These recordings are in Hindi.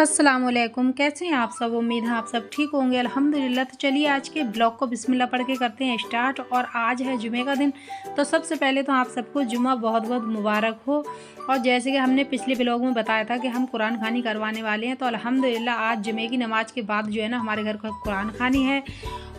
अस्सलामुअलैकुम, कैसे हैं आप सब। उम्मीद है आप सब ठीक होंगे। अल्हम्दुलिल्लाह। तो चलिए आज के ब्लॉग को बिस्मिल्लाह पढ़ के करते हैं स्टार्ट। और आज है जुमे का दिन। तो सबसे पहले तो आप सबको जुमा बहुत बहुत मुबारक हो। और जैसे कि हमने पिछले ब्लॉग में बताया था कि हम कुरान खानी करवाने वाले हैं, तो अल्हम्दुलिल्लाह आज जुमे की नमाज़ के बाद जो है ना हमारे घर का कुरान खानी है।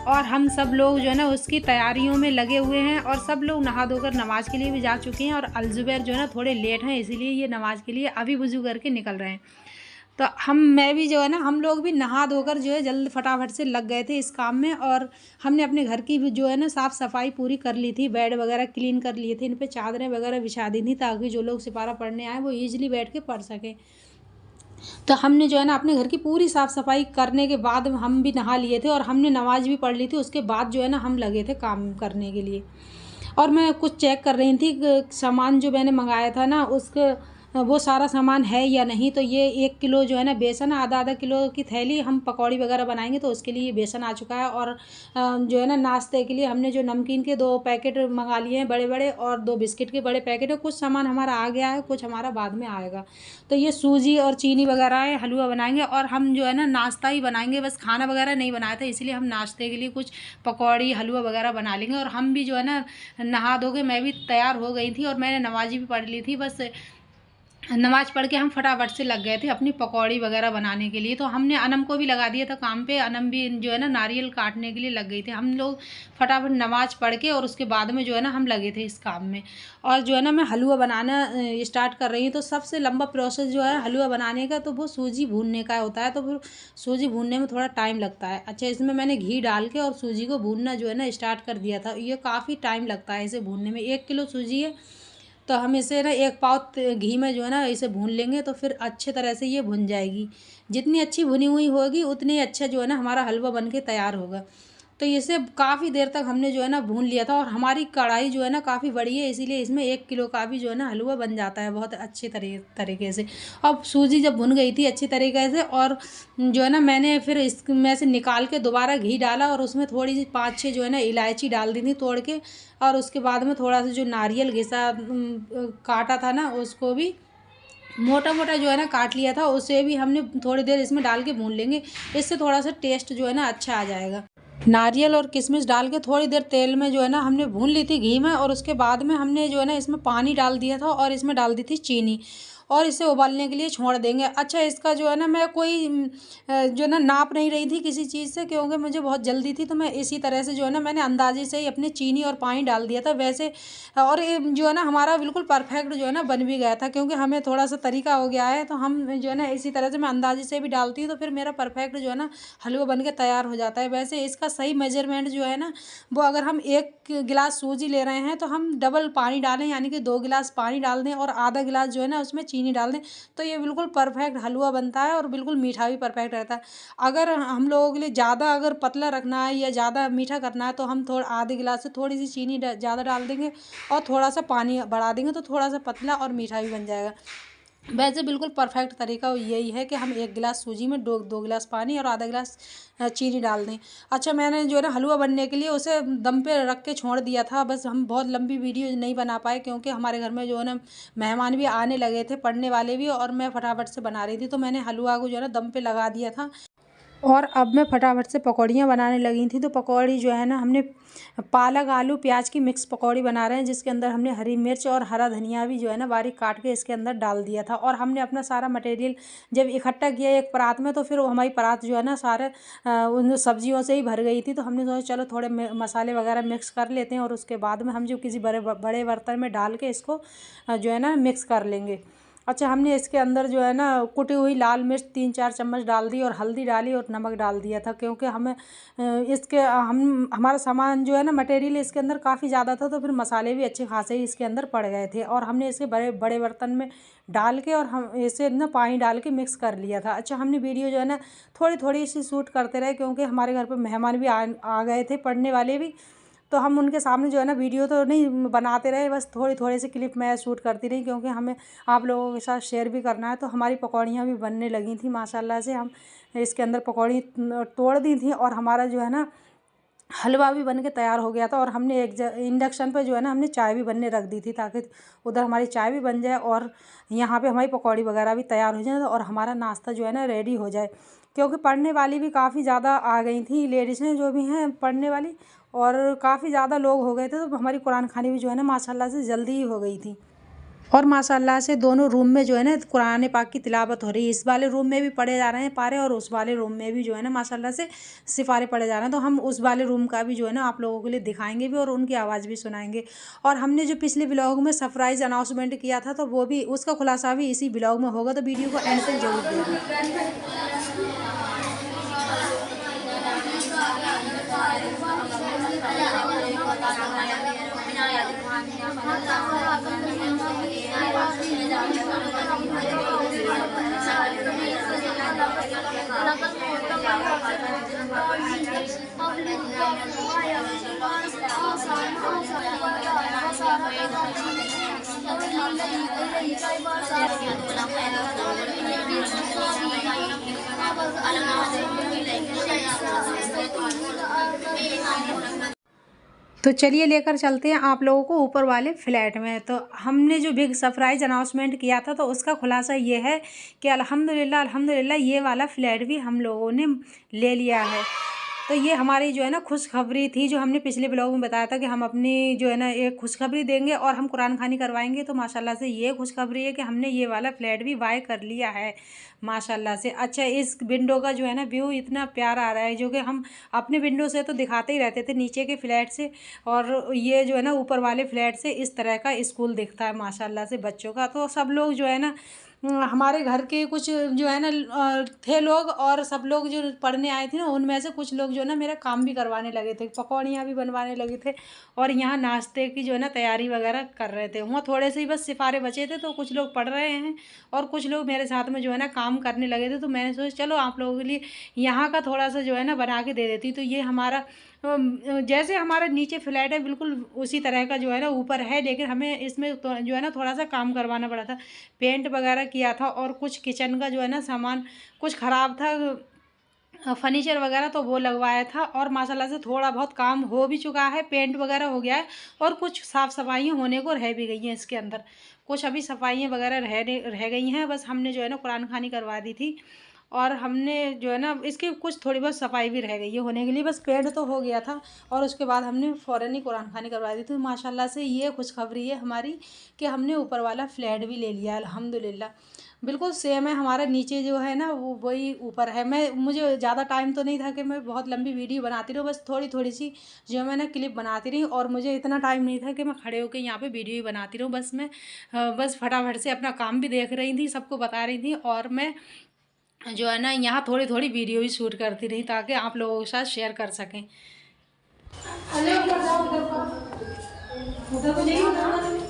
और हम सब लोग जो है ना उसकी तैयारियों में लगे हुए हैं। और सब लोग नहा धोकर नमाज़ के लिए भी जा चुके हैं। और अलजुबैर जो है ना थोड़े लेट हैं, इसीलिए ये नमाज़ के लिए अभी वज़ू करके निकल रहे हैं। तो मैं भी जो है ना हम लोग भी नहा धोकर जो है जल्द फटाफट से लग गए थे इस काम में। और हमने अपने घर की भी जो है ना साफ़ सफाई पूरी कर ली थी। बेड वगैरह क्लीन कर लिए थे, इन पे चादरें वगैरह बिछा दी थी ताकि जो लोग सिपारा पढ़ने आए वो ईजिली बैठ के पढ़ सकें। तो हमने जो है ना अपने घर की पूरी साफ़ सफाई करने के बाद हम भी नहा लिए थे और हमने नमाज़ भी पढ़ ली थी। उसके बाद जो है ना हम लगे थे काम करने के लिए। और मैं कुछ चेक कर रही थी सामान जो मैंने मंगाया था ना उसके वो सारा सामान है या नहीं। तो ये 1 किलो जो है ना बेसन, आधा आधा किलो की थैली हम पकौड़ी वगैरह बनाएंगे तो उसके लिए ये बेसन आ चुका है। और जो है ना नाश्ते के लिए हमने जो नमकीन के 2 पैकेट मंगा लिए हैं बड़े बड़े, और 2 बिस्किट के बड़े पैकेट है। कुछ सामान हमारा आ गया है, कुछ हमारा बाद में आएगा। तो ये सूजी और चीनी वगैरह है, हलवा बनाएंगे। और हम जो है ना नाश्ता ही बनाएंगे, बस खाना वगैरह नहीं बनाया था, इसीलिए हम नाश्ते के लिए कुछ पकौड़ी हलवा वगैरह बना लेंगे। और हम भी जो है ना नहा धो के मैं भी तैयार हो गई थी और मैंने नमाज़ी भी पढ़ ली थी। बस नमाज़ पढ़ के हम फटाफट से लग गए थे अपनी पकौड़ी वगैरह बनाने के लिए। तो हमने अनम को भी लगा दिया था काम पे। अनम भी जो है ना नारियल काटने के लिए लग गई थी। हम लोग फटाफट नमाज़ पढ़ के और उसके बाद में जो है ना हम लगे थे इस काम में। और जो है ना मैं हलवा बनाना स्टार्ट कर रही हूँ। तो सबसे लंबा प्रोसेस जो है हलवा बनाने का तो वो सूजी भूनने का होता है। तो फिर सूजी भूनने में थोड़ा टाइम लगता है। अच्छा, इसमें मैंने घी डाल के और सूजी को भूनना जो है ना स्टार्ट कर दिया था। ये काफ़ी टाइम लगता है इसे भूनने में। 1 किलो सूजी है तो हम इसे ना 1 पाव घी में जो है ना इसे भून लेंगे तो फिर अच्छे तरह से ये भुन जाएगी। जितनी अच्छी भुनी हुई होगी उतनी अच्छा जो है ना हमारा हलवा बन के तैयार होगा। तो इसे काफ़ी देर तक हमने जो है ना भून लिया था। और हमारी कढ़ाई जो है ना काफ़ी बड़ी है, इसीलिए इसमें 1 किलो का भी जो है ना हलवा बन जाता है बहुत अच्छे तरीके से। अब सूजी जब भुन गई थी अच्छी तरीके से, और जो है ना मैंने फिर इसमें से निकाल के दोबारा घी डाला और उसमें थोड़ी सी 5-6 जो है ना इलायची डाल दी थी तोड़ के। और उसके बाद में थोड़ा सा जो नारियल घिसा काटा था ना उसको भी मोटा मोटा जो है ना काट लिया था, उसे भी हमने थोड़ी देर इसमें डाल के भून लेंगे। इससे थोड़ा सा टेस्ट जो है ना अच्छा आ जाएगा। नारियल और किशमिश डाल के थोड़ी देर तेल में जो है ना हमने भून ली थी घी में। और उसके बाद में हमने जो है ना इसमें पानी डाल दिया था और इसमें डाल दी थी चीनी। और इसे उबालने के लिए छोड़ देंगे। अच्छा, इसका जो है ना मैं कोई जो है ना नाप नहीं रही थी किसी चीज़ से, क्योंकि मुझे बहुत जल्दी थी। तो मैं इसी तरह से जो है ना मैंने अंदाजे से ही अपने चीनी और पानी डाल दिया था वैसे। और ये जो है ना हमारा बिल्कुल परफेक्ट जो है ना बन भी गया था, क्योंकि हमें थोड़ा सा तरीका हो गया है। तो हम जो है ना इसी तरह से मैं अंदाजे से भी डालती हूँ तो फिर मेरा परफेक्ट जो है ना हलवा बन के तैयार हो जाता है। वैसे इसका सही मेजरमेंट जो है ना वो अगर हम 1 गिलास सूजी ले रहे हैं तो हम डबल पानी डालें, यानी कि 2 गिलास पानी डाल दें और आधा गिलास जो है ना उसमें चीनी डाल दें। तो ये बिल्कुल परफेक्ट हलवा बनता है और बिल्कुल मीठा भी परफेक्ट रहता है। अगर हम लोगों के लिए ज़्यादा अगर पतला रखना है या ज़्यादा मीठा करना है तो हम थोड़ा आधे गिलास से थोड़ी सी चीनी ज़्यादा डाल देंगे और थोड़ा सा पानी बढ़ा देंगे तो थोड़ा सा पतला और मीठा भी बन जाएगा। वैसे बिल्कुल परफेक्ट तरीका यही है कि हम 1 गिलास सूजी में 2 गिलास पानी और आधा गिलास चीनी डाल दें। अच्छा, मैंने जो है ना हलवा बनने के लिए उसे दम पे रख के छोड़ दिया था। बस हम बहुत लंबी वीडियो नहीं बना पाए क्योंकि हमारे घर में जो है ना मेहमान भी आने लगे थे, पढ़ने वाले भी, और मैं फटाफट से बना रही थी। तो मैंने हलवा को जो है ना दम पे लगा दिया था। और अब मैं फटाफट से पकौड़ियाँ बनाने लगी थी। तो पकौड़ी जो है ना हमने पालक आलू प्याज की मिक्स पकौड़ी बना रहे हैं, जिसके अंदर हमने हरी मिर्च और हरा धनिया भी जो है ना बारीक काट के इसके अंदर डाल दिया था। और हमने अपना सारा मटेरियल जब इकट्ठा किया एक परात में तो फिर हमारी परात जो है ना सारे उन सब्जियों से ही भर गई थी। तो हमने सोचा चलो थोड़े मसाले वगैरह मिक्स कर लेते हैं और उसके बाद में हम जो किसी बड़े बड़े बर्तन में डाल के इसको जो है ना मिक्स कर लेंगे। अच्छा, हमने इसके अंदर जो है ना कुटी हुई लाल मिर्च 3-4 चम्मच डाल दी और हल्दी डाली और नमक डाल दिया था, क्योंकि हमें इसके हम हमारा सामान जो है ना मटेरियल इसके अंदर काफ़ी ज़्यादा था। तो फिर मसाले भी अच्छे खासे ही इसके अंदर पड़ गए थे। और हमने इसे बड़े बड़े बर्तन में डाल के और हम इसे ना पानी डाल के मिक्स कर लिया था। अच्छा, हमने वीडियो जो है ना थोड़ी थोड़ी सी शूट करते रहे क्योंकि हमारे घर पर मेहमान भी आ गए थे, पढ़ने वाले भी। तो हम उनके सामने जो है ना वीडियो तो नहीं बनाते रहे, बस थोड़ी थोड़ी सी क्लिप मैं शूट करती रही क्योंकि हमें आप लोगों के साथ शेयर भी करना है। तो हमारी पकौड़ियाँ भी बनने लगी थी माशाल्लाह से। हम इसके अंदर पकौड़ी तोड़ दी थी और हमारा जो है ना हलवा भी बन के तैयार हो गया था। और हमने एक इंडक्शन पे जो है ना हमने चाय भी बनने रख दी थी, ताकि उधर हमारी चाय भी बन जाए और यहाँ पे हमारी पकौड़ी वगैरह भी तैयार हो जाए और हमारा नाश्ता जो है ना रेडी हो जाए। क्योंकि पढ़ने वाली भी काफ़ी ज़्यादा आ गई थी, लेडीज़ें जो भी हैं पढ़ने वाली, और काफ़ी ज़्यादा लोग हो गए थे, तो हमारी कुरान खानी भी जो है ना माशाल्लाह से जल्दी ही हो गई थी। और माशाल्लाह से दोनों रूम में जो है ना कुरान पाक की तिलावत हो रही है। इस वाले रूम में भी पढ़े जा रहे हैं पारे, और उस वाले रूम में भी जो है ना माशाल्लाह से सिपारे पढ़े जा रहे हैं। तो हम उस वाले रूम का भी जो है ना आप लोगों के लिए दिखाएंगे भी और उनकी आवाज़ भी सुनाएंगे। और हमने जो पिछले ब्लॉग में सरप्राइज़ अनाउंसमेंट किया था, तो वो भी उसका खुलासा भी इसी ब्लॉग में होगा, तो वीडियो को एंड तक जरूर देखना। तो चलिए लेकर चलते हैं आप लोगों को ऊपर वाले फ्लैट में। तो हमने जो बिग सरप्राइज़ अनाउंसमेंट किया था, तो उसका खुलासा ये है कि अल्हम्दुलिल्लाह अल्हम्दुलिल्लाह ये वाला फ्लैट भी हम लोगों ने ले लिया है। तो ये हमारी जो है ना खुशखबरी थी, जो हमने पिछले ब्लॉग में बताया था कि हम अपनी जो है ना एक खुशखबरी देंगे और हम कुरान खानी करवाएंगे। तो माशाल्लाह से ये खुशखबरी है कि हमने ये वाला फ्लैट भी बाय कर लिया है माशाल्लाह से। अच्छा, इस विंडो का जो है ना व्यू इतना प्यारा आ रहा है, जो कि हम अपने विंडो से तो दिखाते ही रहते थे नीचे के फ्लैट से, और ये जो है ना ऊपर वाले फ्लैट से इस तरह का स्कूल दिखता है माशाल्लाह से बच्चों का। तो सब लोग जो है ना हमारे घर के कुछ जो है ना थे लोग, और सब लोग जो पढ़ने आए थे ना उनमें से कुछ लोग जो है ना मेरा काम भी करवाने लगे थे, पकौड़ियाँ भी बनवाने लगे थे, और यहाँ नाश्ते की जो है ना तैयारी वगैरह कर रहे थे। वहाँ थोड़े से ही बस सिपारे बचे थे, तो कुछ लोग पढ़ रहे हैं और कुछ लोग मेरे साथ में जो है ना काम करने लगे थे। तो मैंने सोचा चलो आप लोगों के लिए यहाँ का थोड़ा सा जो है ना बना के दे देती। तो ये हमारा जैसे हमारा नीचे फ्लैट है बिल्कुल उसी तरह का जो है ना ऊपर है, लेकिन हमें इसमें तो जो है ना थोड़ा सा काम करवाना पड़ा था, पेंट वगैरह किया था, और कुछ किचन का जो है ना सामान कुछ ख़राब था, फर्नीचर वगैरह, तो वो लगवाया था। और माशाल्लाह से थोड़ा बहुत काम हो भी चुका है, पेंट वगैरह हो गया है, और कुछ साफ़ सफाइयाँ होने को रह भी गई हैं इसके अंदर, कुछ अभी सफाइयाँ वगैरह रह गई हैं। बस हमने जो है ना कुरान खानी करवा दी थी, और हमने जो है ना इसकी कुछ थोड़ी बहुत सफाई भी रह गई है होने के लिए, बस पेंट तो हो गया था, और उसके बाद हमने फ़ौरन ही कुरान खानी करवा दी थी। माशाल्लाह से ये खुशखबरी है हमारी कि हमने ऊपर वाला फ्लैट भी ले लिया है अल्हम्दुलिल्लाह। बिल्कुल सेम है, हमारा नीचे जो है ना वो वही ऊपर है। मुझे ज़्यादा टाइम तो नहीं था कि मैं बहुत लंबी वीडियो बनाती रहूँ, बस थोड़ी थोड़ी सी जो मैं ना क्लिप बनाती रही, और मुझे इतना टाइम नहीं था कि मैं खड़े होकर यहाँ पे वीडियो ही बनाती रहूँ। बस मैं बस फटाफट से अपना काम भी देख रही थी, सबको बता रही थी, और मैं जो है ना यहाँ थोड़ी थोड़ी वीडियो भी शूट करती रही, ताकि आप लोगों के साथ शेयर कर सकें। उधर को नहीं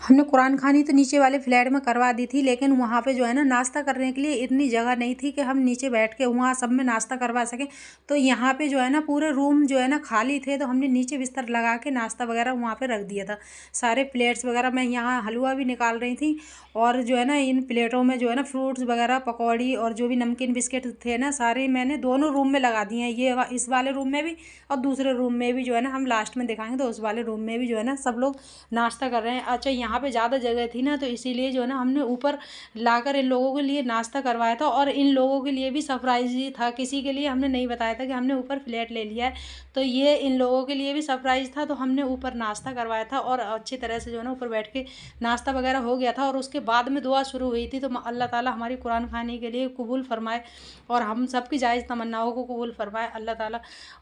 हमने कुरान खानी तो नीचे वाले फ्लैट में करवा दी थी, लेकिन वहाँ पे जो है ना नाश्ता करने के लिए इतनी जगह नहीं थी कि हम नीचे बैठ के वहाँ सब में नाश्ता करवा सकें। तो यहाँ पे जो है ना पूरे रूम जो है ना खाली थे, तो हमने नीचे बिस्तर लगा के नाश्ता वगैरह वहाँ पे रख दिया था। सारे प्लेट्स वगैरह, मैं यहाँ हलवा भी निकाल रही थी, और जो है ना इन प्लेटों में जो है ना फ्रूट्स वगैरह, पकौड़ी और जो भी नमकीन बिस्किट थे ना सारे मैंने दोनों रूम में लगा दिए हैं, ये इस वाले रूम में भी और दूसरे रूम में भी जो है ना हम लास्ट में दिखाएंगे। तो उस वाले रूम में भी जो है ना सब लोग नाश्ता कर रहे हैं। अच्छा, यहाँ पे ज़्यादा जगह थी ना, तो इसीलिए जो है ना हमने ऊपर लाकर इन लोगों के लिए नाश्ता करवाया था, और इन लोगों के लिए भी सरप्राइज ही था। किसी के लिए हमने नहीं बताया था कि हमने ऊपर फ्लैट ले लिया है, तो ये इन लोगों के लिए भी सरप्राइज था। तो हमने ऊपर नाश्ता करवाया था, और अच्छी तरह से जो है ना ऊपर बैठ के नाश्ता वगैरह हो गया था, और उसके बाद में दुआ शुरू हुई थी। तो अल्लाह ताला हमारी कुरान खानी के लिए कबूल फरमाए, और हम सबकी जायज़ तमन्नाओं को कबूल फरमाए अल्लाह ताला।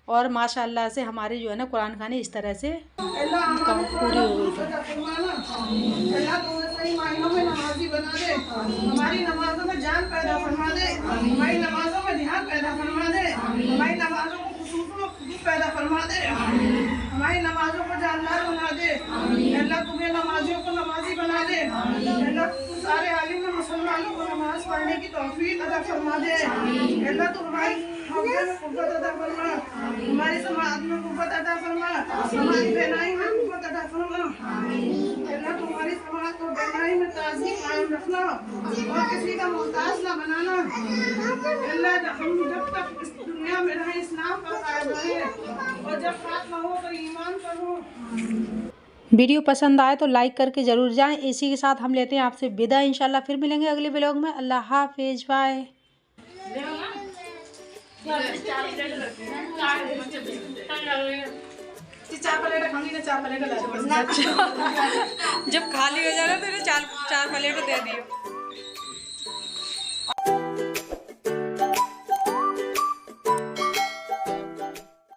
और माशाअल्लाह से हमारी जो है ना कुरान खानी इस तरह से पूरी हो गई थी। सही मायनों में नमाजी बना दे, हमारी नमाजों में जान पैदा फरमा दे, हमारी नमाजों में ध्यान पैदा फरमा दे, हमारी नमाजों को खुशूस पैदा फरमा दे, हमारी नमाजों को जानदार बना दे। अल्लाह तुम्हें नमाजियों को नमाजी बना दे। अल्लाह सारे आलिम मुसलमानों को नमाज पढ़ने की तौफीक अता फरमा दे। अल्लाह तुम हमारी में कुव्वत अता फरमा, हमारी समाज में कुव्वत अता फरमा, हमारी बहनाई में कुव्वत अता फरमा। अल्लाह तुम्हारी समाज को बहनाई में ताज़ी कायम रखना और किसी का मोहताज ना बनाना। अल्लाह हम जब तक इस दुनिया में रहे इस्लाम पर कायम रहे और जब खात्मा हो तो ईमान पर हो। वीडियो पसंद आए तो लाइक करके ज़रूर जाएं। इसी के साथ हम लेते हैं आपसे विदा। इंशाल्लाह फिर मिलेंगे अगले व्लॉग में। अल्लाह हाफिज़, बाय। जब खाली हो जाए तो चार प्लेट दे दियो।